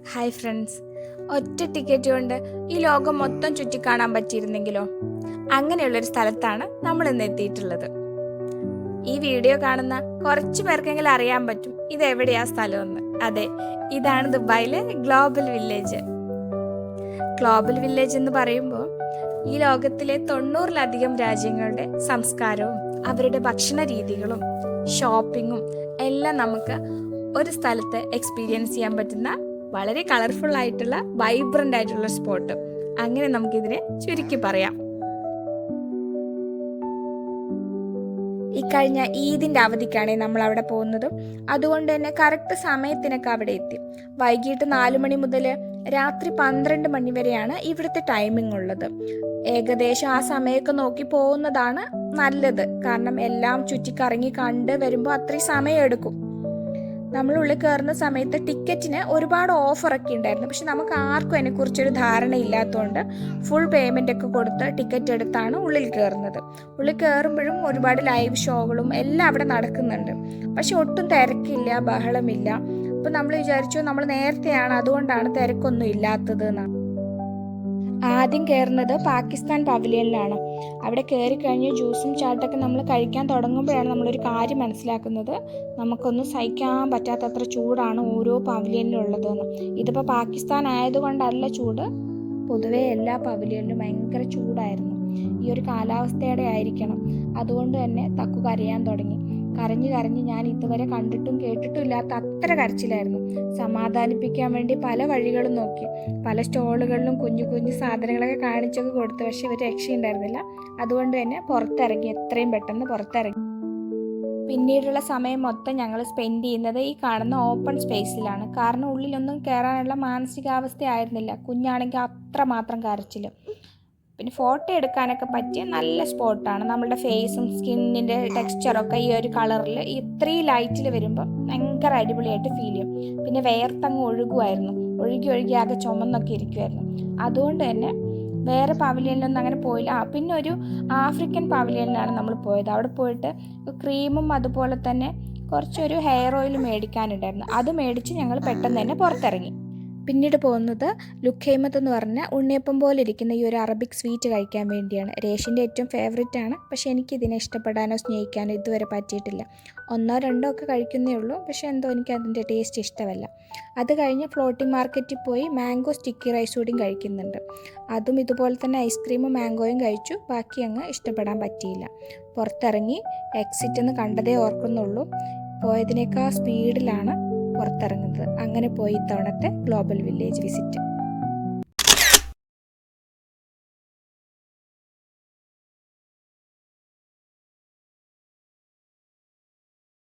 Hi friends, ഒറ്റ ticket കൊണ്ട് ഈ ലോകം മൊത്തം ചുറ്റിക്കാണാൻ പറ്റിയിരുന്നെങ്കിലോ? അങ്ങനെയുള്ളൊരു സ്ഥലത്താണ് നമ്മൾ ഇന്ന് എത്തിയിട്ടുള്ളത്. ഈ വീഡിയോ കാണുന്ന കുറച്ച് പേർക്കെങ്കിലും അറിയാൻ പറ്റും ഇത് എവിടെയാ സ്ഥലമെന്ന്. അതെ, ഇതാണ് ദുബായിലെ ഗ്ലോബൽ വില്ലേജ്. ഗ്ലോബൽ വില്ലേജ് എന്ന് പറയുമ്പോൾ ഈ ലോകത്തിലെ 90-ലധികം രാജ്യങ്ങളുടെ സംസ്കാരവും അവരുടെ ഭക്ഷണ രീതികളും ഷോപ്പിങ്ങും എല്ലാം നമുക്ക് ഒരു സ്ഥലത്ത് എക്സ്പീരിയൻസ് ചെയ്യാൻ പറ്റുന്ന വളരെ കളർഫുൾ ആയിട്ടുള്ള വൈബ്രൻ്റ് ആയിട്ടുള്ള സ്പോട്ട്. അങ്ങനെ നമുക്കിതിനെ ചുരുക്കി പറയാം. ഈ കഴിഞ്ഞ ഈദിൻ്റെ അവധിക്കാണ് നമ്മൾ അവിടെ പോകുന്നത്. അതുകൊണ്ട് തന്നെ കറക്റ്റ് സമയത്തിനൊക്കെ അവിടെ എത്തി. വൈകിട്ട് 4 മണി മുതൽ രാത്രി 12 മണി വരെയാണ് ഇവിടുത്തെ ടൈമിംഗ് ഉള്ളത്. ഏകദേശം ആ സമയമൊക്കെ നോക്കി പോകുന്നതാണ് നല്ലത്. കാരണം എല്ലാം ചുറ്റിക്കറങ്ങി കണ്ട് വരുമ്പോൾ അത്രയും സമയം എടുക്കും. നമ്മൾ ഉള്ളിൽ കയറുന്ന സമയത്ത് ടിക്കറ്റിന് ഒരുപാട് ഓഫറൊക്കെ ഉണ്ടായിരുന്നു. പക്ഷെ നമുക്ക് ആർക്കും അതിനെക്കുറിച്ചൊരു ധാരണ ഇല്ലാത്തതുകൊണ്ട് ഫുൾ പേയ്മെൻ്റ് ഒക്കെ കൊടുത്ത് ടിക്കറ്റ് എടുത്താണ് ഉള്ളിൽ കയറുന്നത്. ഉള്ളിൽ കയറുമ്പോഴും ഒരുപാട് ലൈവ് ഷോകളും എല്ലാം അവിടെ നടക്കുന്നുണ്ട്. പക്ഷെ ഒട്ടും തിരക്കില്ല, ബഹളമില്ല. അപ്പോൾ നമ്മൾ വിചാരിച്ചു നമ്മൾ നേരത്തെയാണ്, അതുകൊണ്ടാണ് തിരക്കൊന്നും ഇല്ലാത്തത് എന്നാണ്. ആദ്യം കയറുന്നത് പാകിസ്ഥാൻ പവലിയനിലാണ്. അവിടെ കയറി കഴിഞ്ഞ് ജ്യൂസും ചാട്ടൊക്കെ നമ്മൾ കഴിക്കാൻ തുടങ്ങുമ്പോഴാണ് നമ്മളൊരു കാര്യം മനസ്സിലാക്കുന്നത്, നമുക്കൊന്നും സഹിക്കാൻ പറ്റാത്തത്ര ചൂടാണ് ഓരോ പവലിയനിലുള്ളതെന്ന്. ഇതിപ്പോൾ പാകിസ്ഥാൻ ആയതുകൊണ്ടല്ല ചൂട്, പൊതുവേ എല്ലാ പവലിയനിലും ഭയങ്കര ചൂടായിരുന്നു. ഈ ഒരു കാലാവസ്ഥയുടെ ആയിരിക്കണം. അതുകൊണ്ട് തന്നെ തക്കു കരയാൻ തുടങ്ങി. കരഞ്ഞ് ഞാൻ ഇതുവരെ കണ്ടിട്ടും കേട്ടിട്ടും ഇല്ലാത്ത അത്ര കരച്ചിലായിരുന്നു. സമാധാനിപ്പിക്കാൻ വേണ്ടി പല വഴികളും നോക്കി, പല സ്റ്റോളുകളിലും കുഞ്ഞു കുഞ്ഞു സാധനങ്ങളൊക്കെ കാണിച്ചൊക്കെ കൊടുത്തു. പക്ഷെ ഒരു രക്ഷയുണ്ടായിരുന്നില്ല. അതുകൊണ്ട് തന്നെ പുറത്തിറങ്ങി, എത്രയും പെട്ടെന്ന് പുറത്തിറങ്ങി. പിന്നീടുള്ള സമയം മൊത്തം ഞങ്ങൾ സ്പെൻഡ് ചെയ്യുന്നത് ഈ കാണുന്ന ഓപ്പൺ സ്പേസിലാണ്. കാരണം ഉള്ളിലൊന്നും കയറാനുള്ള മാനസികാവസ്ഥ ആയിരുന്നില്ല. കുഞ്ഞാണെങ്കിൽ അത്രമാത്രം കരച്ചിൽ. പിന്നെ ഫോട്ടോ എടുക്കാനൊക്കെ പറ്റിയ നല്ല സ്പോട്ടാണ്. നമ്മളുടെ ഫേസും സ്കിന്നിൻ്റെ ടെക്സ്ചറൊക്കെ ഈ ഒരു കളറിൽ ഇത്രയും ലൈറ്റിൽ വരുമ്പോൾ ഭയങ്കര അടിപൊളിയായിട്ട് ഫീൽ ചെയ്യും. പിന്നെ വേർത്തങ്ങ് ഒഴുകുമായിരുന്നു, ഒഴുകി ആകെ ചുമന്നൊക്കെ ഇരിക്കുമായിരുന്നു. അതുകൊണ്ട് തന്നെ വേറെ പവലിയനിലൊന്നും അങ്ങനെ പോയില്ല. പിന്നെ ഒരു ആഫ്രിക്കൻ പവലിയനിലാണ് നമ്മൾ പോയത്. അവിടെ പോയിട്ട് ക്രീമും അതുപോലെ തന്നെ കുറച്ചൊരു ഹെയർ ഓയിൽ മേടിക്കാനുണ്ടായിരുന്നു. അത് മേടിച്ച് ഞങ്ങൾ പെട്ടെന്ന് തന്നെ പുറത്തിറങ്ങി. പിന്നീട് പോകുന്നത് ലുഖൈമത്ത് എന്ന് പറഞ്ഞ ഉണ്ണിയപ്പം പോലെ ഇരിക്കുന്ന ഈ ഒരു അറബിക് സ്വീറ്റ് കഴിക്കാൻ വേണ്ടിയാണ്. രേഷിൻ്റെ ഏറ്റവും ഫേവറേറ്റ് ആണ്. പക്ഷേ എനിക്കിതിനെ ഇഷ്ടപ്പെടാനോ സ്നേഹിക്കാനോ ഇതുവരെ പറ്റിയിട്ടില്ല. 1-2 ഒക്കെ കഴിക്കുന്നേ ഉള്ളൂ. പക്ഷേ എന്തോ എനിക്ക് അതിൻ്റെ ടേസ്റ്റ് ഇഷ്ടമല്ല. അത് കഴിഞ്ഞ് ഫ്ലോട്ടിംഗ് മാർക്കറ്റിൽ പോയി മാംഗോ സ്റ്റിക്കി റൈസ് കൂടിയും കഴിക്കുന്നുണ്ട്. അതും ഇതുപോലെ തന്നെ ഐസ്ക്രീമും മാംഗോയും കഴിച്ചു. ബാക്കി അങ്ങ് ഇഷ്ടപ്പെടാൻ പറ്റിയില്ല. പുറത്തിറങ്ങി എക്സിറ്റ് എന്ന് കണ്ടതേ ഓർക്കുന്നുള്ളൂ. പോയതിനേക്കാൾ സ്പീഡിലാണ് പുറത്തിറങ്ങുന്നത്. അങ്ങനെ പോയി ഇത്തവണത്തെ ഗ്ലോബൽ വില്ലേജ് വിസിറ്റ്.